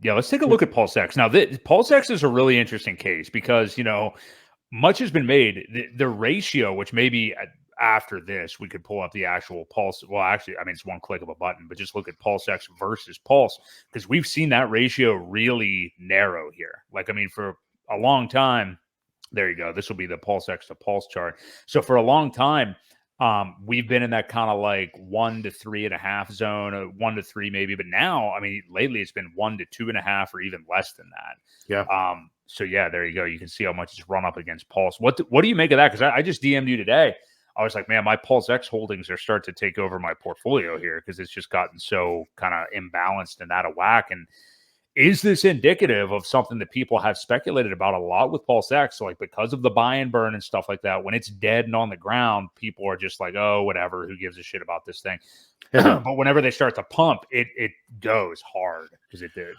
Yeah, let's take a look at PulseX. Now, PulseX is a really interesting case because, much has been made. The ratio, which maybe after this, we could pull up the actual Pulse. Well, actually, I mean, it's one click of a button, but just look at PulseX versus Pulse, because we've seen that ratio really narrow here. Like, I mean, for a long time, there you go. This will be the PulseX to Pulse chart. So for a long time, we've been in that kind of like 1 to 3.5 zone, 1 to 3 maybe. But now, I mean, lately it's been 1 to 2.5 or even less than that. Yeah. So yeah, there you go. You can see how much it's run up against Pulse. What do you make of that? Because I just DM'd you today. I was like, man, my PulseX holdings are starting to take over my portfolio here because it's just gotten so kind of imbalanced and out of whack. And is this indicative of something that people have speculated about a lot with PulseX? So, like, because of the buy and burn and stuff like that, when it's dead and on the ground, people are just like, oh, whatever, who gives a shit about this thing? But whenever they start to pump, it goes hard, because it did.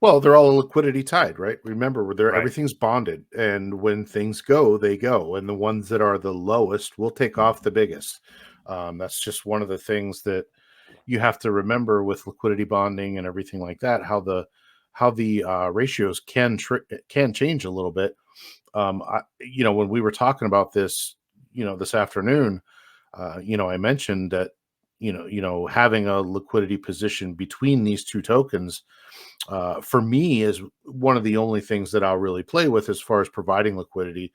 Well, they're all liquidity tied, right? Remember, Right. everything's bonded, and when things go, they go, and the ones that are the lowest will take off the biggest. That's just one of the things that you have to remember with liquidity bonding and everything like that. How the ratios can change a little bit. When we were talking about this, this afternoon, I mentioned that having a liquidity position between these two tokens, for me, is one of the only things that I'll really play with as far as providing liquidity,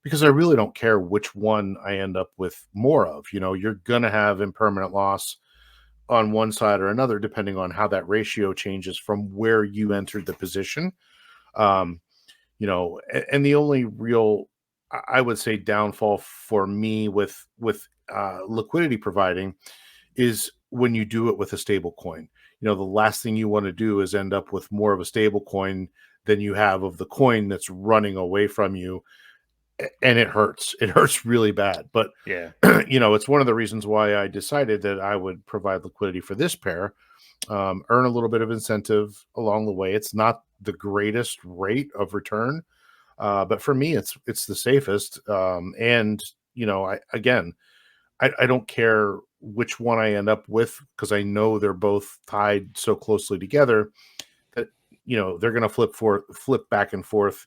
because I really don't care which one I end up with more of. You're going to have impermanent loss on one side or another, depending on how that ratio changes from where you entered the position. And the only real, I would say, downfall for me with liquidity providing is when you do it with a stable coin. The last thing you want to do is end up with more of a stable coin than you have of the coin that's running away from you. And it hurts. It hurts really bad. But, yeah, it's one of the reasons why I decided that I would provide liquidity for this pair, earn a little bit of incentive along the way. It's not the greatest rate of return, but for me, it's the safest. And, I don't care which one I end up with, because I know they're both tied so closely together that, they're going to flip back and forth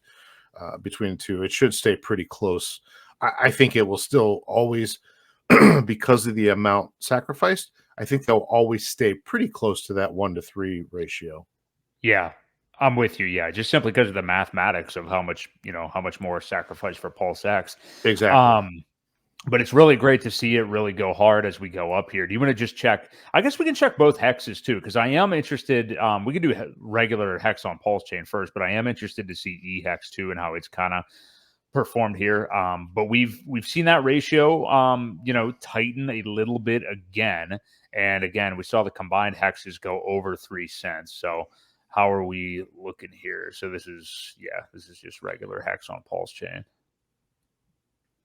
between the two. It should stay pretty close. I think it will still always, because of the amount sacrificed, I think they'll always stay pretty close to that 1 to 3 ratio. Yeah, I'm with you. Yeah, just simply because of the mathematics of how much more sacrifice for PulseX. Exactly. But it's really great to see it really go hard as we go up here. Do you want to just check? I guess we can check both hexes too, because I am interested. We can do regular hex on PulseChain first, but I am interested to see eHex too and how it's kind of performed here. But we've seen that ratio, tighten a little bit again. And again, we saw the combined hexes go over 3 cents. So how are we looking here? So this is just regular hex on PulseChain.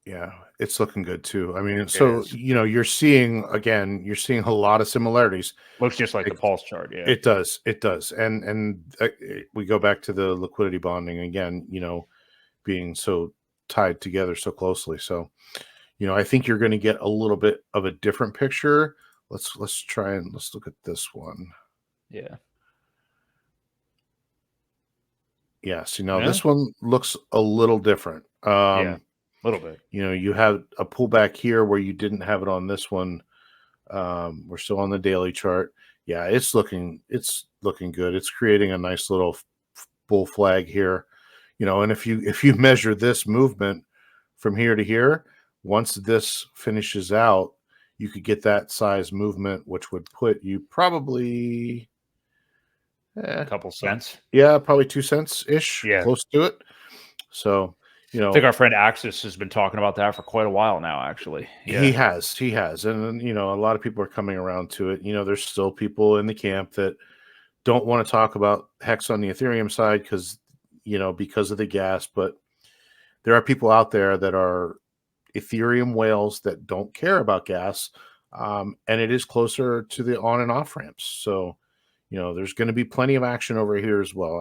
Yeah, it's looking good too. I mean, so you're seeing a lot of similarities. Looks just like the Pulse chart. Yeah, it does. It does. And we go back to the liquidity bonding again, being so tied together so closely. So, I think you're going to get a little bit of a different picture. Let's look at this one. Yeah. Yeah. See, now this one looks a little different. Yeah. A little bit. You have a pullback here where you didn't have it on this one. We're still on the daily chart. Yeah, it's looking good. It's creating a nice little bull flag here. And if you measure this movement from here to here, once this finishes out, you could get that size movement, which would put you probably a couple cents. Yeah, probably 2 cents ish. Yeah, close to it. So, I think our friend Axis has been talking about that for quite a while now, actually. Yeah. He has. And, a lot of people are coming around to it. There's still people in the camp that don't want to talk about hex on the Ethereum side because of the gas. But there are people out there that are Ethereum whales that don't care about gas. And it is closer to the on and off ramps. So, there's going to be plenty of action over here as well.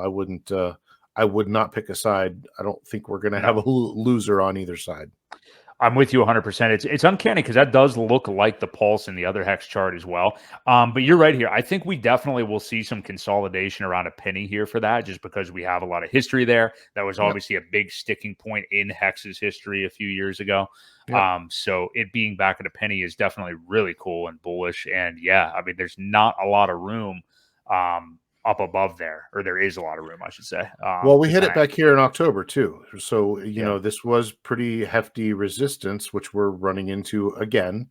I would not pick a side. I don't think we're going to have a loser on either side. I'm with you 100%. It's uncanny because that does look like the pulse in the other hex chart as well. But you're right here. I think we definitely will see some consolidation around a penny here for that, just because we have a lot of history there. That was Yep. obviously a big sticking point in hex's history a few years ago. Yep. So it being back at a penny is definitely really cool and bullish. And yeah, I mean, there's not a lot of room up above there, or there is a lot of room, I should say. Well, we To hit it kind of, back here in October too. So, yeah. this was pretty hefty resistance, which we're running into again.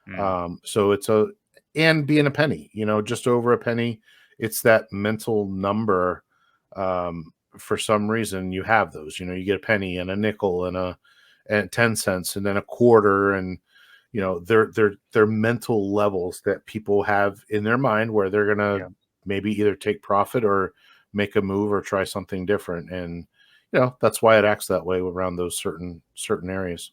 Mm, So and being a penny, just over a penny, it's that mental number. For some reason you have those, you get a penny and a nickel and 10 cents and then a quarter. And, they're mental levels that people have in their mind where they're going to yeah. maybe either take profit or make a move or try something different. And, that's why it acts that way around those certain areas.